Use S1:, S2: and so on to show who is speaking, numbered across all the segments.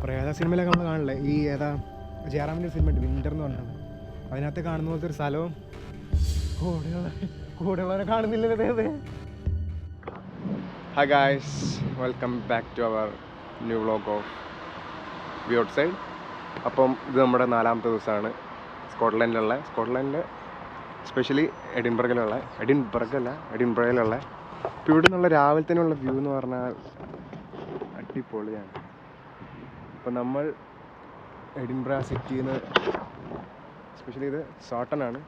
S1: പ്രേത സിനിമയിലൊക്കെ നമ്മൾ കാണില്ലേ, ഈ ഏതാ ജയറാമിൻ്റെ സിനിമ ഉണ്ട് വിൻ്റർ എന്ന് പറഞ്ഞത്, അതിനകത്ത് കാണുന്ന പോലത്തെ ഒരു സ്ഥലവും കൂടെയുള്ളവരെ കാണുന്നില്ലത്. Hi guys, welcome back to our new vlog of view outside. അപ്പം ഇത് നമ്മുടെ 4ാമത്തെ ദിവസമാണ് സ്കോട്ട്ലൻഡിൽ സ്പെഷ്യലി എഡിൻബർഗിലുള്ള ഇപ്പോൾ ഇവിടെ നിന്നുള്ള രാവിലത്തേനുള്ള വ്യൂ എന്ന് പറഞ്ഞാൽ അടിപൊളിയാണ്. അപ്പോൾ നമ്മൾ എഡിൻബറ സിറ്റിയിൽ നിന്ന് സ്പെഷ്യലി ഇത് സോട്ടനാണ്,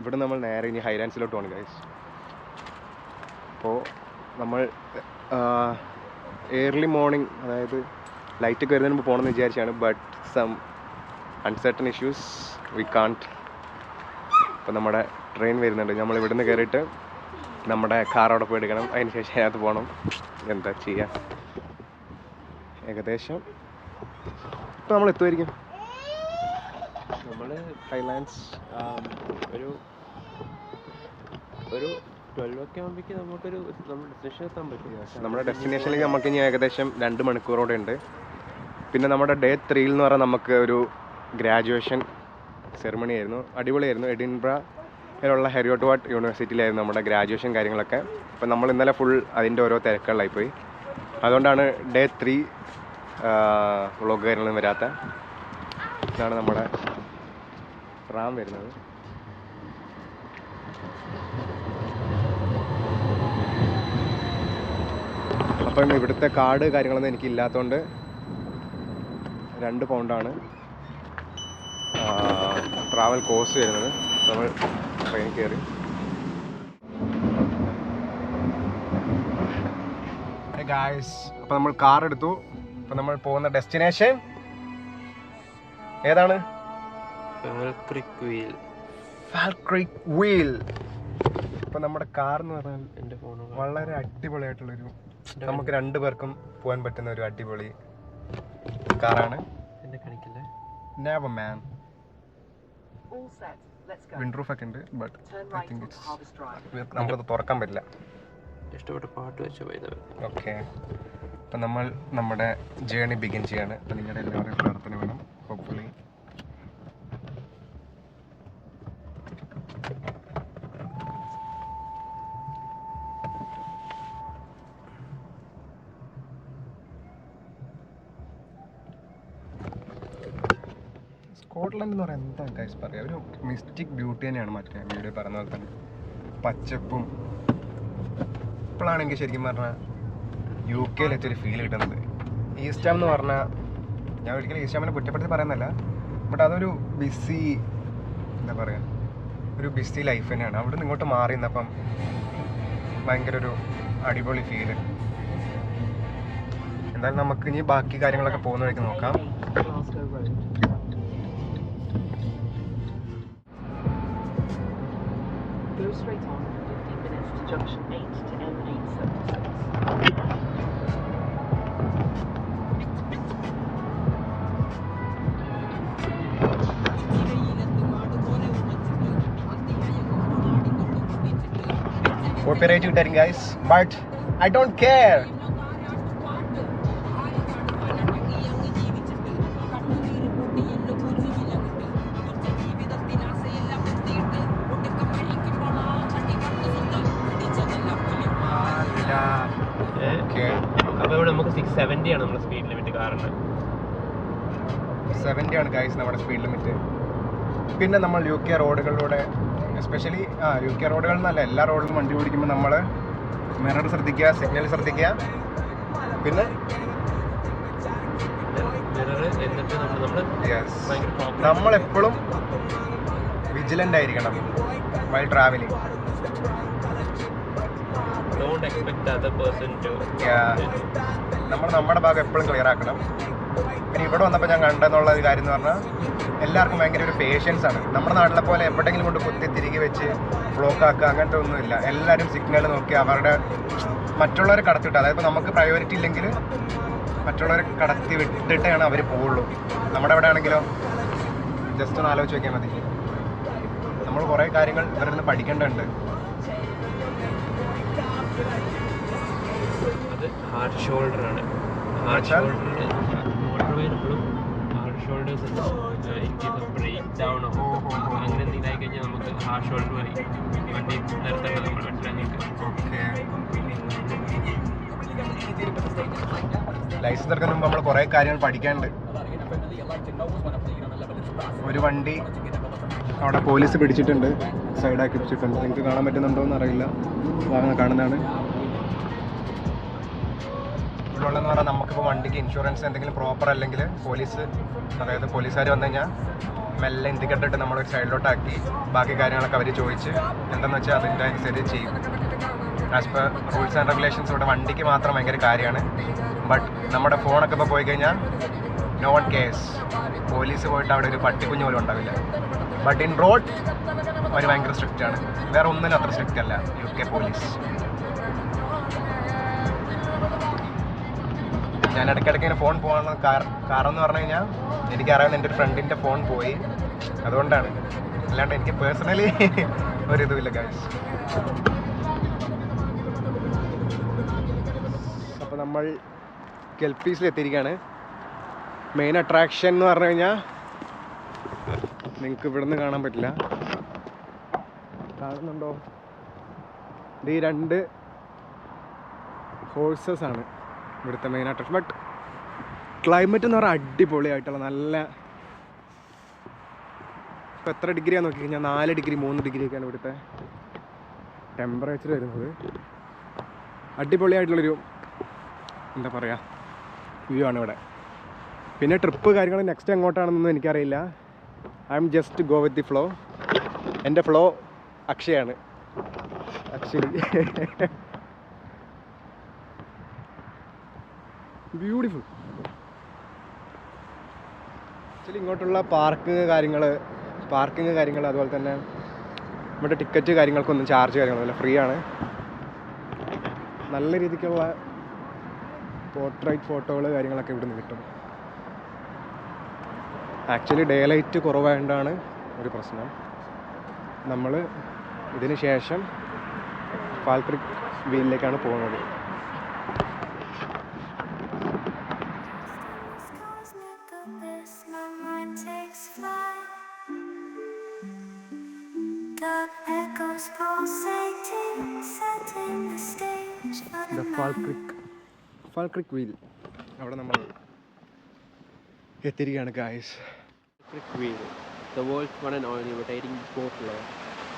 S1: ഇവിടെ നമ്മൾ നേരെ ഇനി ഹൈലാൻഡ്സിലോട്ട് പോകണം ഗൈസ്. അപ്പോൾ നമ്മൾ ഏർലി മോർണിംഗ്, അതായത് ലൈറ്റൊക്കെ വരുന്നതിന് മുമ്പ് പോകണമെന്ന് വിചാരിച്ചാണ്, but some uncertain issues we can't. അപ്പോൾ നമ്മുടെ ട്രെയിൻ വരുന്നുണ്ട്, നമ്മൾ ഇവിടുന്ന് കയറിയിട്ട് നമ്മുടെ കാർ അവിടെ പോയി എടുക്കണം, അതിന് ശേഷം അതിനകത്ത് പോകണം. എന്താ ചെയ്യുക, ഏകദേശം ഇപ്പോൾ നമ്മൾ എത്തുമായിരിക്കും. നമ്മൾ ഹൈലാൻഡ്സ് ഒരു 12 ഒക്കെ ആകുമ്പോഴേക്കും നമുക്കൊരു നമ്മുടെ ഡെസ്റ്റിനേഷൻ എത്താൻ പറ്റും. നമ്മുടെ ഡെസ്റ്റിനേഷനിലേക്ക് നമുക്ക് ഇനി ഏകദേശം 2 മണിക്കൂറോടെ ഉണ്ട്. പിന്നെ നമ്മുടെ ഡേ 3 എന്ന് പറഞ്ഞാൽ നമുക്ക് ഒരു ഗ്രാജുവേഷൻ സെറിമണി ആയിരുന്നു, അടിപൊളിയായിരുന്നു. എഡിൻബറയിലുള്ള ഹെറിയോട്ട് വാട്ട് യൂണിവേഴ്സിറ്റിയിലായിരുന്നു നമ്മുടെ ഗ്രാജുവേഷൻ കാര്യങ്ങളൊക്കെ. അപ്പം നമ്മൾ ഇന്നലെ ഫുൾ അതിൻ്റെ ഓരോ തിരക്കുകളിലായിപ്പോയി, അതുകൊണ്ടാണ് ഡേ 3 വ്ളോഗ് കാര്യങ്ങളൊന്നും വരാത്ത. ഇതാണ് നമ്മുടെ റാം വരുന്നത്. അപ്പം ഇവിടുത്തെ കാർഡ് കാര്യങ്ങളൊന്നും എനിക്കില്ലാത്തതുകൊണ്ട് 2 പൗണ്ടാണ് ട്രാവൽ കോസ്റ്റ് വരുന്നത്. നമ്മൾ ട്രെയിൻ കയറി. ഗായ്സ്, അപ്പോൾ നമ്മൾ കാർ എടുത്തു. അപ്പോൾ നമ്മൾ പോകുന്ന ഡെസ്റ്റിനേഷൻ ഏതാണ്? ഫാൽക്രിക് വീൽ. അപ്പോൾ നമ്മുടെ കാർ എന്ന് പറഞ്ഞാൽ എൻ്റെ ഫോൺ വളരെ അടിപൊളിയായിട്ടുള്ളൊരു, നമുക്ക് 2 പേർക്കും പോകാൻ പറ്റുന്ന ഒരു അടിപൊളി കാറാണ്. നെവർ മാൻ. വിൻഡ് റൂഫ് ഒക്കെ ഉണ്ട്, ബട്ട് ഐ തിങ്ക് നമുക്കത് തുറക്കാൻ പറ്റില്ല. ഇഷ്ടപ്പെട്ട പാട്ട് വെച്ച് പോയത്. ഓക്കെ, അപ്പം നമ്മൾ നമ്മുടെ ജേർണി ബിഗിൻ ചെയ്യാണ്. അപ്പം നിങ്ങളുടെ എല്ലാവരുടെയും പ്രാർത്ഥന വേണം. ഹോപ്പ്ഫുള്ളി സ്കോട്ട്ലൻഡ് എന്ന് പറയാൻ എന്താ ഗൈസ് പറയുക, ഒരു മിസ്റ്റിക് ബ്യൂട്ടി തന്നെയാണ്. മറ്റേ വീഡിയോ പറഞ്ഞ പോലെ തന്നെ പച്ചപ്പും. ഇപ്പോഴാണ് എനിക്ക് ശരിക്കും പറഞ്ഞാൽ UK എത്തിയൊരു ഫീൽ കിട്ടുന്നത്. ഈസ്റ്റ് ഹാം എന്ന് പറഞ്ഞാൽ, ഞാൻ ഒരിക്കലും ഈസ്റ്റ് ഹാമിനെ കുറ്റപ്പെടുത്തി പറയുന്നല്ല, ബട്ട് അതൊരു ബിസി, എന്താ പറയുക, ഒരു ബിസി ലൈഫ് തന്നെയാണ്. അവിടെ നിന്ന് ഇങ്ങോട്ട് മാറി നിന്നപ്പം ഭയങ്കര ഒരു അടിപൊളി ഫീല്. എന്തായാലും നമുക്ക് ഇനി ബാക്കി കാര്യങ്ങളൊക്കെ പോകുന്ന വഴിക്ക് നോക്കാം.
S2: Go straight on for 15 minutes to junction 8 to M876.
S1: Copyright കിട്ടായിരിക്കും guys, but I don't care.
S3: അപ്പോൾ ഇവിടെ നമുക്ക് 670 ആണ് നമ്മുടെ സ്പീഡ് ലിമിറ്റ്. കാരണം
S1: 70 ആണ് ഗൈസ് നമ്മുടെ സ്പീഡ് ലിമിറ്റ്. പിന്നെ നമ്മൾ UK റോഡുകളിലൂടെ, എസ്പെഷ്യലി UK റോഡുകളിൽ നിന്നല്ല, എല്ലാ റോഡിലും വണ്ടി ഓടിക്കുമ്പോൾ നമ്മൾ മിറർ ശ്രദ്ധിക്കുക, സിഗ്നൽ ശ്രദ്ധിക്കുക. പിന്നെ നമ്മളെപ്പോഴും വിജിലൻ്റ് ആയിരിക്കണം വൈൽ ട്രാവലിംഗ്. നമ്മൾ നമ്മുടെ ഭാഗം എപ്പോഴും ക്ലിയർ ആക്കണം. പിന്നെ ഇവിടെ വന്നപ്പോൾ ഞാൻ കണ്ടെന്നുള്ള ഒരു കാര്യം എന്ന് പറഞ്ഞാൽ എല്ലാവർക്കും ഭയങ്കര ഒരു പേഷ്യൻസ് ആണ്. നമ്മുടെ നാട്ടിലെ പോലെ എവിടെയെങ്കിലും കൊണ്ട് കുത്തി തിരികെ വെച്ച് ബ്ലോക്ക് ആക്കുക അങ്ങനത്തെ ഒന്നുമില്ല. എല്ലാവരും സിഗ്നൽ നോക്കി അവരുടെ മറ്റുള്ളവരെ കടത്തിവിട്ട്, അതായത് നമുക്ക് പ്രയോറിറ്റി ഇല്ലെങ്കിൽ മറ്റുള്ളവരെ കടത്തി വിട്ടിട്ടാണ് അവർ പോവുള്ളൂ. നമ്മുടെ ഇവിടെ ആണെങ്കിലോ ജസ്റ്റ് ഒന്ന് ആലോചിച്ച് നോക്കിയാൽ മതി. നമ്മൾ കുറേ കാര്യങ്ങൾ ഇവരിൽ നിന്ന് പഠിക്കേണ്ടതുണ്ട്.
S3: ഹാർഡ് ഷോൾഡർ ആണ്. ഹാർഡ് ഷോൾഡർ മോട്ടോർവേയിൽ എപ്പോഴും ആ ഷോൾഡർ മതി വണ്ടി നിർത്തേണ്ടത് നമ്മൾ മനസ്സിലാക്കിയിട്ട്.
S1: ഓക്കെ. ലൈസൻസ് എടുക്കുന്ന മുമ്പ് നമ്മൾ കുറേ കാര്യങ്ങൾ പഠിക്കാനുണ്ട്. ഒരു വണ്ടി അവിടെ പോലീസ് പിടിച്ചിട്ടുണ്ട്, സൈഡാക്കി വെച്ചിട്ടുണ്ട്. നിങ്ങൾക്ക് കാണാൻ പറ്റുന്നുണ്ടോ എന്ന് അറിയില്ല. കാണുന്നതാണ്. ഇവിടെ ഉള്ളതെന്ന് പറഞ്ഞാൽ നമുക്കിപ്പോൾ വണ്ടിക്ക് ഇൻഷുറൻസ് എന്തെങ്കിലും പ്രോപ്പർ അല്ലെങ്കിൽ അതായത് പോലീസുകാർ വന്നു കഴിഞ്ഞാൽ മെല്ലെ ഇന്ത്യക്കെട്ടിട്ട് നമ്മളൊരു സൈഡിലോട്ടാക്കി ബാക്കി കാര്യങ്ങളൊക്കെ അവർ ചോദിച്ച് എന്താണെന്ന് വെച്ചാൽ അതിൻ്റെ അനുസരിച്ച് ചെയ്യും. As per rules and regulations ഇവിടെ വണ്ടിക്ക് മാത്രം ഭയങ്കര കാര്യമാണ്. ബട്ട് നമ്മുടെ ഫോണൊക്കെ ഇപ്പോൾ പോയി കഴിഞ്ഞാൽ നോ വൺ കേസ്. പോലീസ് പോയിട്ട് അവിടെ ഒരു പട്ടിക്കുഞ്ഞ് പോലും ഉണ്ടാവില്ല. ബട്ട് ഇൻ റോഡ് അവർ ഭയങ്കര സ്ട്രിക്റ്റ് ആണ്. വേറെ ഒന്നിനും അത്ര സ്ട്രിക്റ്റ് അല്ല UK പോലീസ്. ഞാൻ ഇടയ്ക്കിടയ്ക്ക് ഇങ്ങനെ ഫോൺ പോകാനുള്ള കാരണം എന്ന് പറഞ്ഞു കഴിഞ്ഞാൽ എനിക്കറിയാവുന്ന എൻ്റെ ഒരു ഫ്രണ്ടിൻ്റെ ഫോൺ പോയി, അതുകൊണ്ടാണ്. അല്ലാണ്ട് എനിക്ക് പേഴ്സണലി ഒരിതുമില്ല ഗൈസ്. അപ്പോൾ നമ്മൾ കെൽപ്പീസിൽ എത്തിയിരിക്കുകയാണ്. മെയിൻ അട്രാക്ഷൻ എന്ന് പറഞ്ഞു കഴിഞ്ഞാൽ നിങ്ങൾക്ക് ഇവിടുന്ന് കാണാൻ പറ്റില്ല, കാണുന്നുണ്ടോ? ഇത് ഈ 2 ഹോഴ്സസ് ആണ് ഇവിടുത്തെ മെയിൻ അട്രാക്ഷൻ. ബട്ട് ക്ലൈമറ്റ് എന്ന് പറഞ്ഞാൽ അടിപൊളിയായിട്ടുള്ള നല്ല, ഇപ്പോൾ എത്ര ഡിഗ്രിയാണെന്ന് നോക്കി കഴിഞ്ഞാൽ 4 ഡിഗ്രി 3 ഡിഗ്രിയൊക്കെയാണ് ഇവിടുത്തെ ടെമ്പറേച്ചർ വരുന്നത്. അടിപൊളിയായിട്ടുള്ളൊരു എന്താ പറയുക വ്യൂ ആണ് ഇവിടെ. പിന്നെ ട്രിപ്പ് കാര്യങ്ങൾ നെക്സ്റ്റ് എങ്ങോട്ടാണെന്നൊന്നും എനിക്കറിയില്ല. I am just go with the flow. എൻ്റെ ഫ്ലോ അക്ഷയാണ് ആക്ച്വലി. ബ്യൂട്ടിഫുൾ. ആക്ച്വലി ഇങ്ങോട്ടുള്ള പാർക്കിങ് കാര്യങ്ങൾ അതുപോലെ തന്നെ ഇവിടെ ടിക്കറ്റ് കാര്യങ്ങൾക്കൊന്നും ചാർജ് കാര്യങ്ങളൊന്നുമില്ല, ഫ്രീ ആണ്. നല്ല രീതിക്കുള്ള പോർട്രേറ്റ് ഫോട്ടോകൾ കാര്യങ്ങളൊക്കെ ഇവിടുന്ന് കിട്ടും. ആക്ച്വലി ഡേ ലൈറ്റ് കുറവായതുകൊണ്ടാണ് ഒരു പ്രശ്നം. നമ്മൾ ഇതിന് ശേഷം ഫാൽക്രിക് വീലിലേക്കാണ് പോകുന്നത്. ഫാൽക്രിക് വീൽ അവിടെ നമ്മൾ എത്തിയിരിക്കുകയാണ് guys.
S3: Falkirk Wheel, the world's one and only rotating boat law,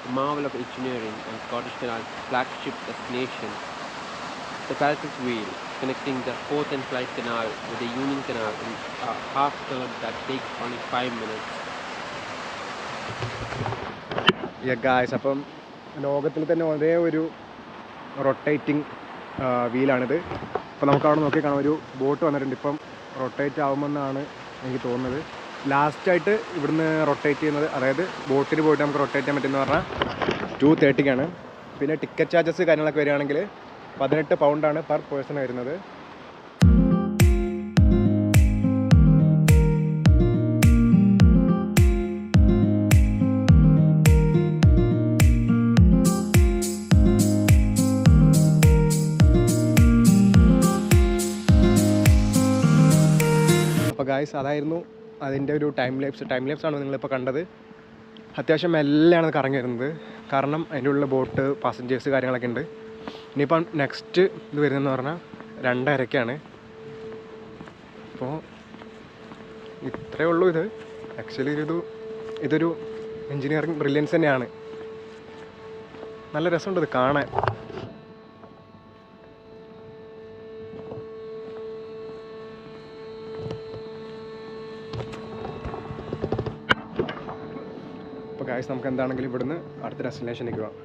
S3: a marvel of engineering and Scottish Canal's flagship destination. The Falkirk Wheel, connecting the Forth and Clyde Canal with the Union Canal in a half turn that takes only 5 minutes.
S1: Guys, അപ്പം ലോകത്തിൽ തന്നെ ഒരേ ഒരു rotating വീലാണിത്. അപ്പോൾ നമുക്ക് അവിടെ നോക്കി കാണാം, ഒരു ബോട്ട് വന്നിട്ടുണ്ട്. ഇപ്പം റൊട്ടേറ്റ് ആവുമെന്നാണ് എനിക്ക് തോന്നുന്നത്. ലാസ്റ്റായിട്ട് ഇവിടുന്ന് റൊട്ടേറ്റ് ചെയ്യുന്നത്, അതായത് ബോട്ടിന് പോയിട്ട് നമുക്ക് റൊട്ടേറ്റ് ചെയ്യാൻ പറ്റുമെന്ന് പറഞ്ഞാൽ 2:30 പിന്നെ ടിക്കറ്റ് ചാർജസ് കാര്യങ്ങളൊക്കെ വരികയാണെങ്കിൽ 18 പൗണ്ടാണ് പെർ പേഴ്സൺ വരുന്നത്. അപ്പോൾ ഗായ്സ്, അതായിരുന്നു അതിൻ്റെ ഒരു ടൈം ലാപ്സ് ആണ് നിങ്ങളിപ്പോൾ കണ്ടത്. അത്യാവശ്യം മെല്ലെയാണ് കറങ്ങി വരുന്നത്, കാരണം അതിൻ്റെ ഉള്ളിൽ ബോട്ട് പാസഞ്ചേഴ്സ് കാര്യങ്ങളൊക്കെ ഉണ്ട്. ഇനിയിപ്പം നെക്സ്റ്റ് ഇത് വരുന്നതെന്ന് പറഞ്ഞാൽ 2:30 അപ്പോൾ ഇത്രയേ ഉള്ളൂ. ഇത് ആക്ച്വലി ഇതൊരു എൻജിനീയറിങ് ബ്രില്യൻസ് തന്നെയാണ്. നല്ല രസമുണ്ട് ഇത് കാണാൻ. അപ്പോൾ ഗായ്സ്, നമുക്ക് എന്താണെങ്കിലും ഇവിടുന്ന് അടുത്ത ഡെസ്റ്റിനേഷനിലേക്ക് പോകാം.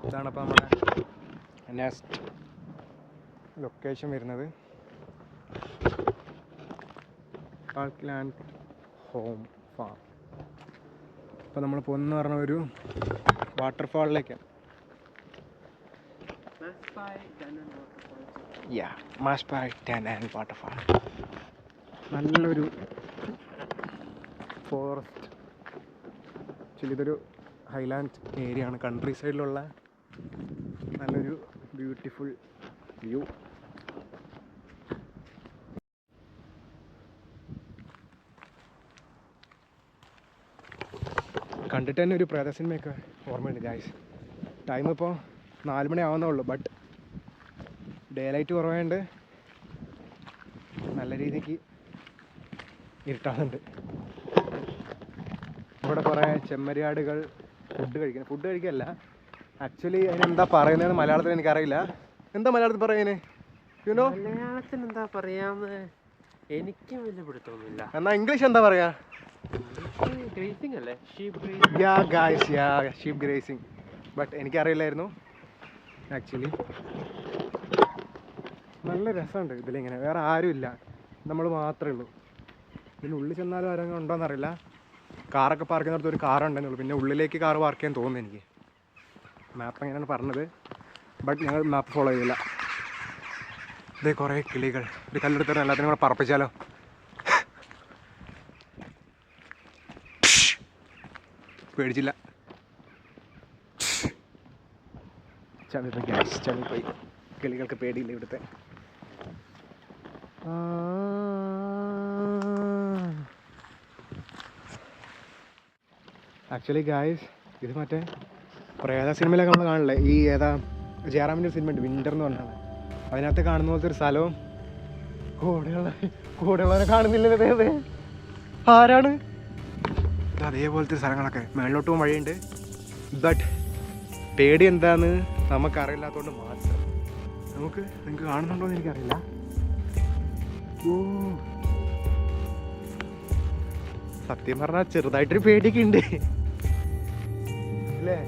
S1: ഇതാണ് അപ്പോൾ നമ്മുടെ നെക്സ്റ്റ് ലൊക്കേഷൻ വരുന്നത്. ഫാൽക്ലാൻഡ് ഹോം ഫാം. അപ്പോൾ നമ്മൾ പോകുന്നതെന്ന് പറഞ്ഞ ഒരു വാട്ടർഫാളിലേക്കാണ്. മാസ്ബൈ ടാനൻ വാട്ടർഫാൾ. നല്ലൊരു ഫോറസ്റ്റ്. ആക്ച്വലി ഇതൊരു ഹൈലാൻഡ് ഏരിയ ആണ്, കൺട്രി സൈഡിലുള്ള നല്ലൊരു ബ്യൂട്ടിഫുൾ വ്യൂ. കണ്ടിട്ട് തന്നെ ഒരു പ്രേത സിനിമയൊക്കെ ഓർമ്മയുണ്ട് ഗായ്സ്. ടൈം ഇപ്പോൾ 4 മണി ആവുന്നേ ഉള്ളൂ. ബട്ട് ഡേ ലൈറ്റ് കുറവായതുകൊണ്ട് നല്ല രീതിക്ക് ഇരുട്ടാകുന്നുണ്ട്. ഇവിടെ കുറേ ചെമ്മരിയാടുകൾ ഫുഡ് കഴിക്കല്ല, ആക്ച്വലി അതിനെന്താ പറയുന്നതെന്ന് മലയാളത്തിൽ എനിക്കറിയില്ല. എന്താ മലയാളത്തിൽ പറയുന്നത്? യുനോ
S3: മലയാളത്തിൽ എന്താ പറയാന്ന് എനിക്കും വലിയ പിടുത്തമൊന്നുമില്ല.
S1: എന്നാ ഇംഗ്ലീഷ് എന്താ പറയാ?
S3: ഗ്രേസിംഗ് അല്ലേ?
S1: Sheep grazing. ബട്ട് എനിക്കറിയില്ലായിരുന്നു ആക്ച്വലി. നല്ല രസമുണ്ട് ഇതിലിങ്ങനെ, വേറെ ആരുമില്ല, നമ്മൾ മാത്രമേ ഉള്ളൂ. ഇതിനുള്ളിൽ ചെന്നാലും ആരെങ്കിലും ഉണ്ടോയെന്നറിയില്ല. കാറൊക്കെ പാർക്ക് ചെയ്യുന്നിടത്ത് ഒരു കാറുണ്ടെന്നുള്ളൂ, പിന്നെ ഉള്ളിലേക്ക് കാർ പാർക്ക് ചെയ്യാൻ തോന്നുന്നു എനിക്ക്. മാപ്പ് എങ്ങനെയാണ് പറഞ്ഞത്, ബട്ട് ഞങ്ങൾ മാപ്പ് ഫോളോ ചെയ്തില്ല. ഇതേ കുറേ കിളികൾ, ഒരു കല്ലെടുത്തിട്ട് എല്ലാത്തിനും കൂടെ പറപ്പിച്ചാലോ? പേടിച്ചില്ല. ചമ്മിപ്പോയി. കിളികൾക്ക് പേടിയില്ല ഇവിടുത്തെ. ആക്ച്വലി ഗായ്സ്, ഇത് മറ്റേ പ്രേത സിനിമയിലൊക്കെ നമ്മൾ കാണില്ലേ, ഈ ഏതാ ജയറാമിൻ്റെ ഒരു സിനിമ ഉണ്ട് വിൻ്റർ എന്ന് പറഞ്ഞാൽ, അതിനകത്ത് കാണുന്ന പോലത്തെ ഒരു സ്ഥലവും കൂടെയുള്ളവരെ കാണുന്നില്ല. ആരാണ്? അതേപോലത്തെ സ്ഥലങ്ങളൊക്കെ മേളിലോട്ട് പോകാൻ വഴിയുണ്ട്. ബട്ട് പേടി എന്താന്ന് നമുക്കറിയില്ലാത്തതുകൊണ്ട് മാത്രം. നിങ്ങൾക്ക് കാണുന്നുണ്ടോ എന്ന് എനിക്കറിയില്ല. സത്യം പറഞ്ഞാൽ ചെറുതായിട്ടൊരു പേടിയൊക്കെ ഉണ്ട് അല്ലേ?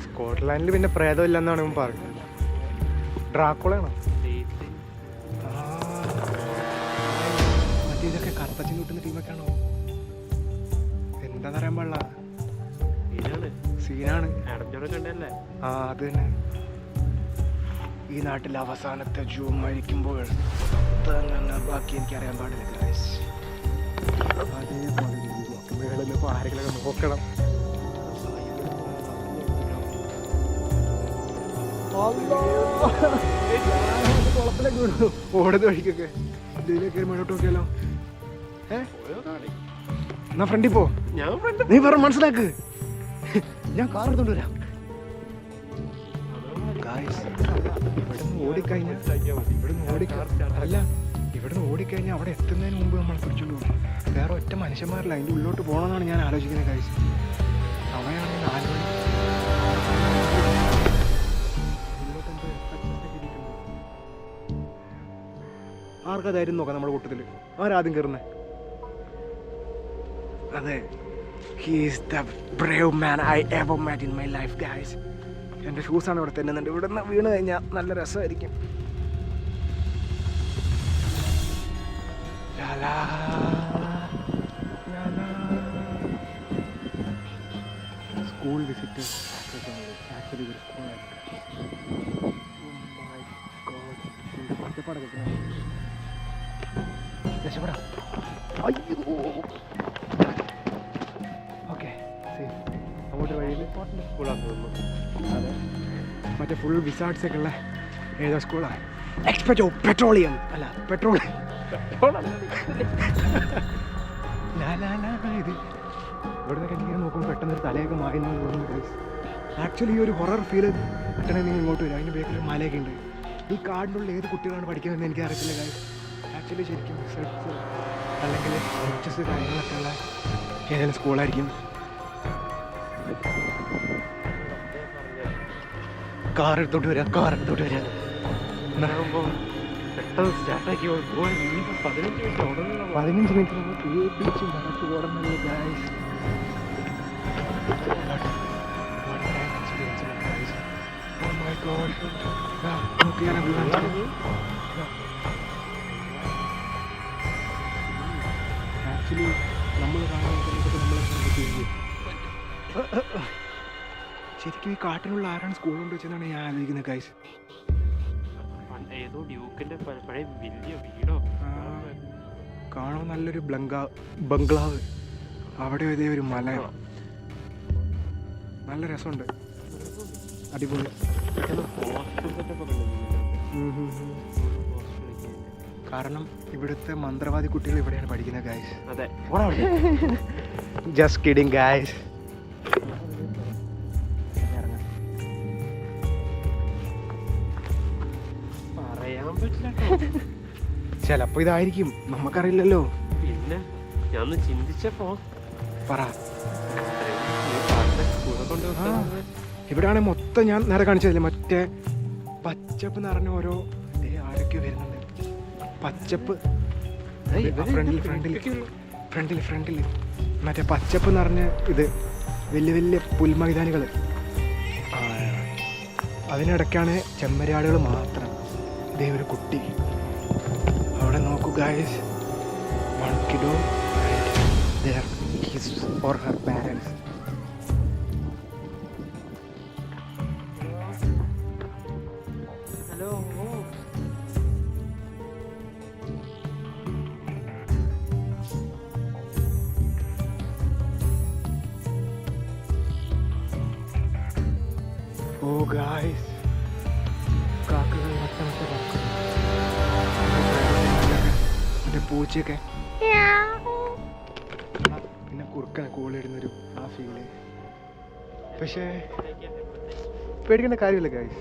S1: സ്കോട്ട്ലാൻഡിൽ പിന്നെ പ്രേതമില്ലെന്നാണ് ഇവൻ പറയുന്നത്. ഡ്രാക്കുളയാണോ? മറ്റേ ഇതൊക്കെ കറുത്തച്ഛൻ കൂട്ടുന്ന ടീമൊക്കെ ആണോ? എന്താന്നറിയാൻ പാടില്ല. സീനാണ്. ആ അത് തന്നെ. ഈ നാട്ടിൽ അവസാനത്തെ ജൂ മരിക്കുമ്പോൾ ബാക്കി എനിക്കറിയാൻ പാടില്ല ഗൈസ്. അതേപോലെ മേളിലിപ്പോൾ ആരെങ്കിലും നോക്കണം. കുളത്തിലേക്ക് വിടുന്നു ഓടുന്ന വഴിക്കൊക്കെ. ഇതിലേക്ക് മേളോട്ട് നോക്കിയാലോ? എന്നാ ഫ്രണ്ടിൽ പോ. നീ വേറെ മനസ്സിലാക്ക്, ഞാൻ കാർ എടുത്തോണ്ട് വരാം. ഇവിടുന്ന് ഓടിക്കഴിഞ്ഞാൽ അവിടെ എത്തുന്നതിന് മുമ്പ് നമ്മൾ പിടിച്ചോണ്ട് പോകും. വേറെ ഒറ്റ മനുഷ്യന്മാരില്ല, അതിൻ്റെ ഉള്ളിലോട്ട് പോകണമെന്നാണ് ഞാൻ ആലോചിക്കുന്നത് ഗൈസ്. സമയമാണെങ്കിൽ 4 മണി. ആർക്കതായിരുന്നു നോക്കാം നമ്മുടെ കൂട്ടത്തിൽ ആരാദ്യം കയറുന്നത്? അതെ, he is the brave man I ever met in my life guys. എൻ്റെ ഷൂസാണ് ഇവിടെ തന്നെയുണ്ട്. ഇവിടെ നിന്ന് വീണ് കഴിഞ്ഞാൽ നല്ല രസമായിരിക്കും. സ്കൂൾ വിസിറ്റേഴ്സ് ആക്ച്വലി ഒരു സ്കൂളാണ്. ഒറ്റപ്പാടൊക്കെ രക്ഷപ്പെടാം. അയ്യോ ഓക്കെ, അങ്ങോട്ട് വഴിയിൽ സ്കൂളാണ് തോന്നുന്നു. അതെ, മറ്റേ ഫുൾ വിസാർട്സ് ഒക്കെ ഉള്ള ഏതാ സ്കൂളാണ്? എക്സ്പെക്ടോ പെട്രോളിയം അല്ല, പെട്രോൾ ഇത് ഇവിടെ നിന്നൊക്കെ എനിക്ക് നോക്കുമ്പോൾ പെട്ടെന്ന് ഒരു തലയൊക്കെ മാറുന്നത് തോന്നുന്നു ഗൈസ്. ആക്ച്വലി ഈ ഒരു ഹൊറർ ഫീൽ കിട്ടണമെങ്കിൽ നിങ്ങൾ ഇങ്ങോട്ട് വരും. അതിന് ബേക്കിൽ മലയൊക്കെ ഉണ്ട്. ഈ കാടിനുള്ള ഏത് കുട്ടികളാണ് പഠിക്കുന്നതെന്ന് എനിക്ക് അറിയത്തില്ല ഗൈസ്. ആക്ച്വലി ശരിക്കും റിസർച്ച് അല്ലെങ്കിൽ റിച്ചസ് കാര്യങ്ങളൊക്കെ ഉള്ള ഏതെങ്കിലും സ്കൂളായിരിക്കും. കാർ എടുത്തോട്ട് വരാം. 15 മിനിറ്റ് പേടിച്ച് നടക്ക് ഓടുന്നല്ലോ ഗൈസ്. ആക്ച്വലി നമ്മൾ ശരിക്കും ഈ കാട്ടിലുള്ള ആരാണ് സ്കൂൾ കൊണ്ട് വെച്ചെന്നാണ് ഞാൻ ആലോചിക്കുന്നത് ഗൈസ്.
S3: ഏതോ ഡ്യൂക്കിന്റെ പഴയ വലിയ വീടോ
S1: കാണാൻ നല്ലൊരു ബംഗ്ലാവ്. അവിടെ ഇതേ ഒരു മല, നല്ല രസമുണ്ട്, അടിപൊളി. കാരണം ഇവിടുത്തെ മന്ത്രവാദി കുട്ടികൾ ഇവിടെയാണ് പഠിക്കുന്നത് ഗായ്സ്.
S3: അതെ.
S1: Just kidding guys.
S3: പറയാൻ പറ്റില്ല.
S1: ചിലപ്പോ ഇതായിരിക്കും, നമുക്കറിയില്ലല്ലോ.
S3: പിന്നെ ഞാൻ ഒന്ന് ചിന്തിച്ചപ്പോ
S1: പറ.
S3: കൂടെ കൊണ്ടുവന്നത്
S1: ഇവിടെയാണ് മൊത്തം ഞാൻ നേരെ കാണിച്ചതല്ലേ, മറ്റേ പച്ചപ്പ് നിറഞ്ഞ ഓരോ ആരൊക്കെ വരുന്നുണ്ട്. പച്ചപ്പ് ഫ്രണ്ടിൽ മറ്റേ പച്ചപ്പ് നിറഞ്ഞ ഇത് വലിയ വലിയ പുൽമൈതാനികൾ. അതിനിടയ്ക്കാണ് ചെമ്മരിയാടുകൾ മാത്രം. ഇതേ ഒരു കുട്ടി അവിടെ നോക്കൂ guys. One kiddo there his or her parents.
S3: Hello.
S1: Oh guys, കാക്കകൾ വട്ടമൊക്കെ പറക്കും. മറ്റേ പൂച്ചയൊക്കെ, പിന്നെ കുറുക്കനെ കോളിടുന്നൊരു ആ ഫീല്. പക്ഷേ പേടിക്കേണ്ട കാര്യമില്ല ഗായ്സ്.